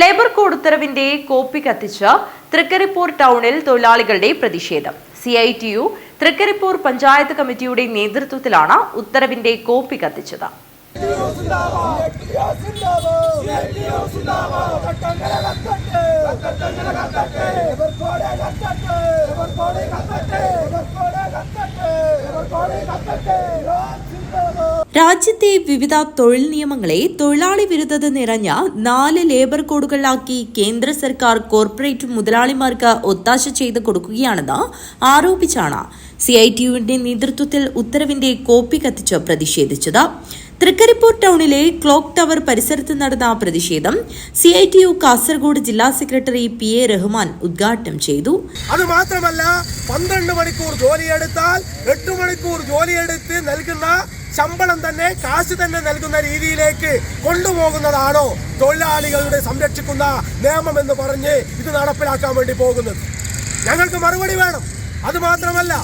Labour code ഉത്തരവിന്റെ copy കത്തിച്ച് തൃക്കരിപ്പൂർ ടൗണിൽ തൊഴിലാളികളുടെ പ്രതിഷേധം. CITU തൃക്കരിപ്പൂർ പഞ്ചായത്ത് കമ്മിറ്റിയുടെ നേതൃത്വത്തിലാണ് ഉത്തരവിന്റെ കോപ്പി കത്തിച്ചത്. രാജ്യത്തെ വിവിധ തൊഴിൽ നിയമങ്ങളെ തൊഴിലാളി വിരുദ്ധത നിറഞ്ഞ 4 ലേബർ കോഡുകളിലാക്കി കേന്ദ്ര സർക്കാർ കോർപ്പറേറ്റ് മുതലാളിമാർക്ക് ഒത്താശ ചെയ്ത് കൊടുക്കുകയാണെന്ന് ആരോപിച്ചാണ് CITUവിന്റെ നേതൃത്വത്തിൽ ഉത്തരവിന്റെ കോപ്പി കത്തിച്ച് പ്രതിഷേധിച്ചത്. തൃക്കരിപ്പൂർ ടൗണിലെ ക്ലോക്ക് ടവർ പരിസരത്ത് നടന്ന പ്രതിഷേധം CITU കാസർഗോഡ് ജില്ലാ സെക്രട്ടറി PA റഹ്മാൻ ഉദ്ഘാടനം ചെയ്തു. അതുമാത്രമല്ല 12 മണിക്കൂർ ജോലിയെടുത്താൽ 8 മണിക്കൂർ ജോലിയെടുത്ത് നൽകുന്ന ശമ്പളം തന്നെ കാശ് തന്നെ നൽകുന്ന രീതിയിലേക്ക് കൊണ്ടുപോകുന്നതാണോ തൊഴിലാളികളുടെ സംരക്ഷിക്കുന്ന നിയമം എന്ന് പറഞ്ഞ് ഇത് നടപ്പിലാക്കാൻ വേണ്ടി പോകുന്നത്? ഞങ്ങൾക്ക് മറുപടി വേണം. അതുമാത്രമല്ല,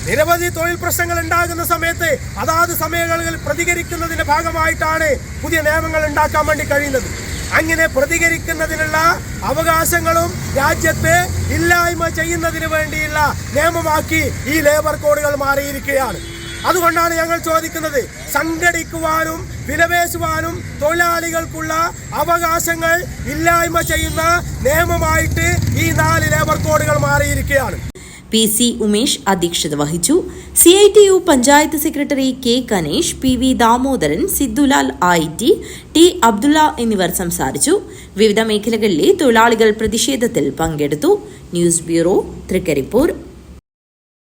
നിരവധി തൊഴിൽ പ്രശ്നങ്ങൾ ഉണ്ടാകുന്ന സമയത്ത് അതാത് സമയങ്ങളിൽ പ്രതികരിക്കുന്നതിന്റെ ഭാഗമായിട്ടാണ് പുതിയ നിയമങ്ങൾ ഉണ്ടാക്കാൻ വേണ്ടി കഴിയുന്നത്. അങ്ങനെ പ്രതികരിക്കുന്നതിനുള്ള അവകാശങ്ങളും രാജ്യത്തെ ഇല്ലായ്മ ചെയ്യുന്നതിന് വേണ്ടിയുള്ള നിയമമാക്കി ഈ ലേബർ കോഡുകൾ മാറിയിരിക്കുകയാണ്. അതുകൊണ്ടാണ് ഞങ്ങൾ ചോദിക്കുന്നത്, സംഘടിക്കുവാനും വിലപേശുവാനും തൊഴിലാളികൾക്കുള്ള അവകാശങ്ങൾ ഇല്ലായ്മ ചെയ്യുന്ന നിയമമായിട്ട് ഈ 4 ലേബർ കോഡുകൾ മാറിയിരിക്കുകയാണ്. PC ഉമേഷ് അധ്യക്ഷത വഹിച്ചു. CITU panchayat secretary K Kanesh, PV Damodaran, Siddulal IT, T Abdullah എന്നിവർ സംസാരിച്ചു. വിവിധ മേഖലകളിലെ തൊഴിലാളികൾ പ്രതിഷേധത്തിൽ പങ്കെടുത്തു. News bureau, Trikaripur.